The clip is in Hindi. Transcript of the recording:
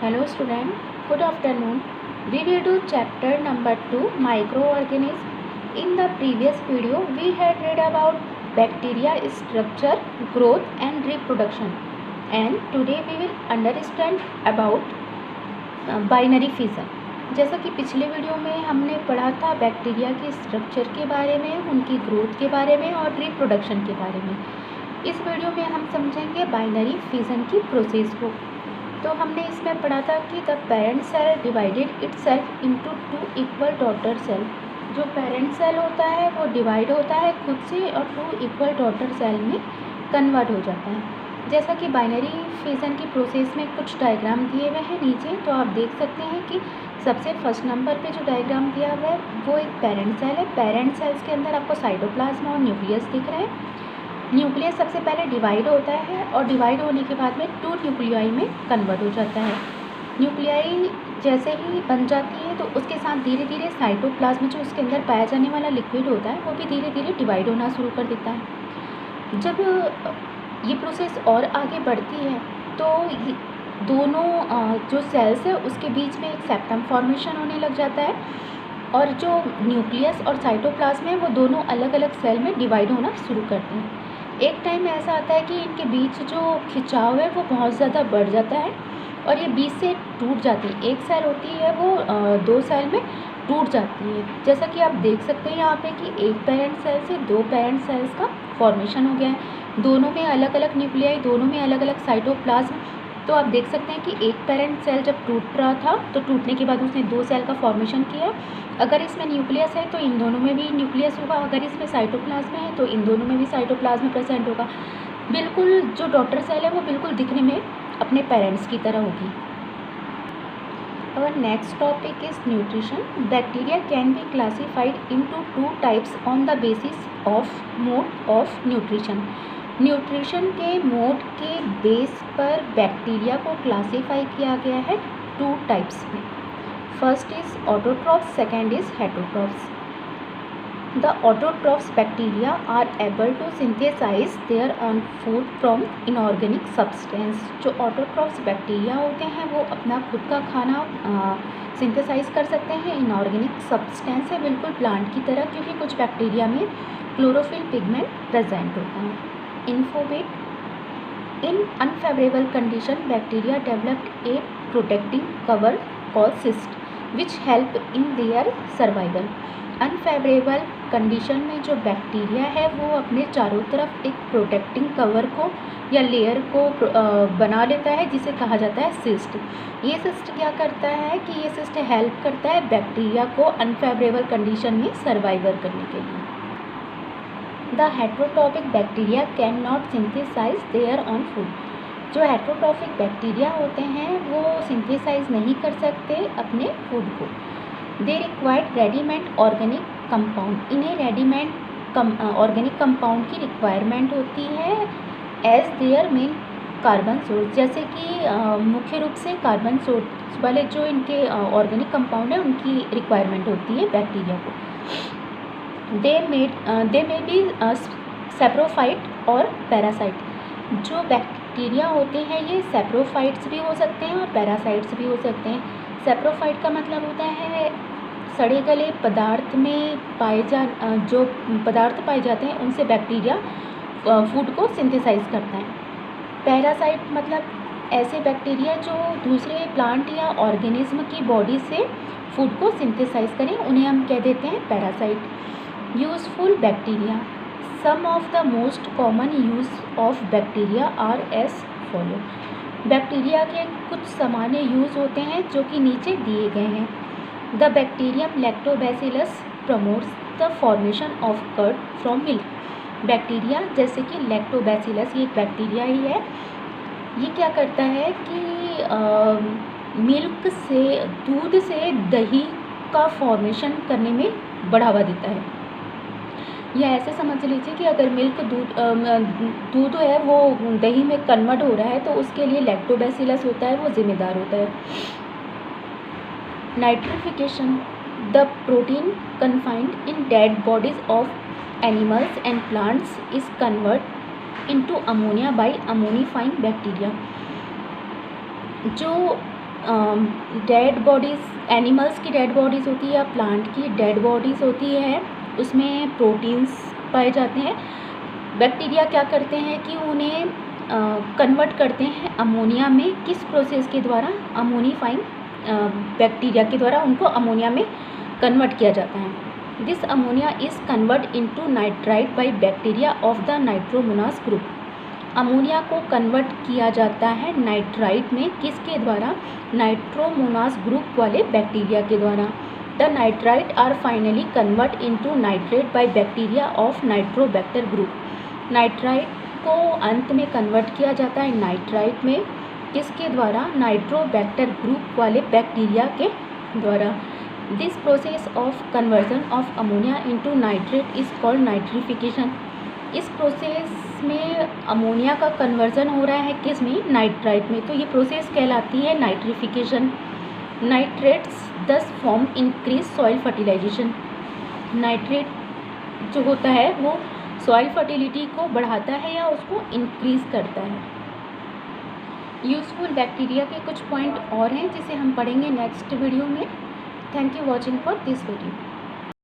Hello student, good afternoon. We will do chapter number 2 microorganisms. In the previous video we had read about bacteria structure, growth and reproduction. And today we will understand about binary fission. जैसा कि पिछले वीडियो में हमने पढ़ा था बैक्टीरिया के स्ट्रक्चर के बारे में, उनकी ग्रोथ के बारे में और रिप्रोडक्शन के बारे में। इस वीडियो में हम समझेंगे बाइनरी फिजन की प्रोसेस को। तो हमने इसमें पढ़ा था कि the parent cell divided itself into two equal daughter cell. जो पेरेंट सेल होता है वो डिवाइड होता है खुद से और टू इक्वल डॉटर सेल में कन्वर्ट हो जाता है। जैसा कि बाइनरी फिजन की प्रोसेस में कुछ डायग्राम दिए हुए हैं नीचे, तो आप देख सकते हैं कि सबसे फर्स्ट नंबर पे जो डायग्राम दिया हुआ है वो एक पेरेंट सेल है। पेरेंट सेल्स के अंदर आपको साइटोप्लाज्म और न्यूक्लियस दिख रहे हैं। न्यूक्लियस सबसे पहले डिवाइड होता है और डिवाइड होने के बाद में टू न्यूक्लियाई में कन्वर्ट हो जाता है। न्यूक्लियाई जैसे ही बन जाती है तो उसके साथ धीरे धीरे साइटोप्लाज्म जो उसके अंदर पाया जाने वाला लिक्विड होता है वो भी धीरे धीरे डिवाइड होना शुरू कर देता है। जब ये प्रोसेस और आगे बढ़ती है तो दोनों जो सेल्स है उसके बीच में एक सेप्टम फॉर्मेशन होने लग जाता है और जो न्यूक्लियस और साइटोप्लाज्म है वो दोनों अलग अलग सेल में डिवाइड होना शुरू करते हैं। एक टाइम ऐसा आता है कि इनके बीच जो खिंचाव है वो बहुत ज़्यादा बढ़ जाता है और ये बीच से टूट जाती है। एक सेल होती है वो दो सेल में टूट जाती है। जैसा कि आप देख सकते हैं यहाँ पे कि एक पेरेंट सेल से दो पेरेंट सेल्स का फॉर्मेशन हो गया है। दोनों में अलग अलग न्यूक्लियाई, दोनों में अलग अलग साइटोप्लाज्म। तो आप देख सकते हैं कि एक पेरेंट सेल जब टूट रहा था तो टूटने के बाद उसने दो सेल का फॉर्मेशन किया। अगर इसमें न्यूक्लियस है तो इन दोनों में भी न्यूक्लियस होगा, अगर इसमें साइटोप्लाज्म है तो इन दोनों में भी साइटोप्लाज्म प्रेजेंट होगा। बिल्कुल जो डॉटर सेल है वो बिल्कुल दिखने में अपने पेरेंट्स की तरह होगी। Our next topic is nutrition. Bacteria can be classified into two types on the basis of mode of nutrition. Nutrition के मोड के बेस पर बैक्टीरिया को क्लासीफाई किया गया है टू टाइप्स में। First is autotrophs, second is heterotrophs. The autotrophs bacteria are able to synthesize their own food from inorganic substance. जो autotrophs बैक्टीरिया होते हैं वो अपना खुद का खाना सिंथेसाइज कर सकते हैं इनऑर्गेनिक सब्सटेंस है, बिल्कुल प्लांट की तरह, क्योंकि कुछ बैक्टीरिया में क्लोरोफिल पिगमेंट प्रेजेंट होता है। इन्फोबेट in unfavourable condition bacteria developed a protecting cover called cyst which help in their survival. Unfavourable condition में जो बैक्टीरिया है वो अपने चारों तरफ एक प्रोटेक्टिंग कवर को या लेयर को बना लेता है जिसे कहा जाता है सिस्ट। ये सिस्ट क्या करता है कि ये सिस्ट हेल्प करता है बैक्टीरिया को अनफेवरेबल कंडीशन में सर्वाइवर करने के लिए। The heterotrophic bacteria can not synthesize their own food. जो हेट्रोट्रॉपिक बैक्टीरिया होते हैं वो सिंथेसाइज नहीं कर सकते अपने फूड को। They required readymade organic compound. इन्हें रेडीमेड ऑर्गेनिक कंपाउंड की रिक्वायरमेंट होती है as their main carbon source. जैसे कि मुख्य रूप से कार्बन सोर्स वाले जो इनके ऑर्गेनिक कंपाउंड है उनकी रिक्वायरमेंट होती है बैक्टीरिया को। दे मे बी सेप्रोफाइट और पैरासाइट। जो बैक्टीरिया होते हैं ये सेप्रोफाइट्स भी हो सकते हैं और पैरासाइट्स भी हो सकते हैं। सेप्रोफाइट का मतलब होता है सड़े गले पदार्थ में जो पदार्थ पाए जाते हैं उनसे बैक्टीरिया फूड को सिंथेसाइज करता है। पैरासाइट मतलब ऐसे बैक्टीरिया जो दूसरे प्लांट या ऑर्गेनिज्म की बॉडी से फूड को सिंथेसाइज करें, उन्हें हम कह देते हैं parasite. Useful bacteria. Some of the most common use of bacteria are as follow. Bacteria के कुछ सामान्य यूज़ होते हैं जो कि नीचे दिए गए हैं। The bacterium lactobacillus promotes the formation of curd from milk. Bacteria जैसे कि लैक्टोबैसिलस, ये एक बैक्टीरिया ही है। ये क्या करता है कि मिल्क से, दूध से दही का फॉर्मेशन करने में बढ़ावा देता है। या ऐसे समझ लीजिए कि अगर दूध है वो दही में कन्वर्ट हो रहा है तो उसके लिए लैक्टोबैसिलस होता है, वो जिम्मेदार होता है। Nitrification. The protein confined in dead bodies of animals and plants is convert into ammonia by ammonifying bacteria. जो डेड बॉडीज़, एनिमल्स की डेड बॉडीज़ होती है या प्लांट की डेड बॉडीज़ होती है, उसमें प्रोटीन्स पाए जाते हैं। बैक्टीरिया क्या करते हैं कि उन्हें कन्वर्ट करते हैं अमोनिया में। किस प्रोसेस के द्वारा? अमोनीफाइंग बैक्टीरिया के द्वारा उनको अमोनिया में कन्वर्ट किया जाता है। This ammonia is convert into nitrite by bacteria of the nitrosomonas group. Ammonia को कन्वर्ट किया जाता है नाइट्राइट में, किसके द्वारा? नाइट्रोमोनास ग्रुप वाले बैक्टीरिया के द्वारा। The nitrite are finally convert into nitrate by bacteria of nitrobacter group. Nitrite को अंत में कन्वर्ट किया जाता है नाइट्राइट में, किसके द्वारा? नाइट्रोबैक्टर ग्रुप वाले बैक्टीरिया के द्वारा। This process of conversion of ammonia into nitrate is called nitrification. इस प्रोसेस में अमोनिया का कन्वर्जन हो रहा है किस में? नाइट्राइट में। तो ये प्रोसेस कहलाती है nitrification. Nitrates thus form increase soil fertilisation. Nitrate जो होता है वो सॉइल फर्टिलिटी को बढ़ाता है या उसको इंक्रीज करता है। यूज़फुल बैक्टीरिया के कुछ पॉइंट और हैं जिसे हम पढ़ेंगे नेक्स्ट वीडियो में। Thank you watching for this video.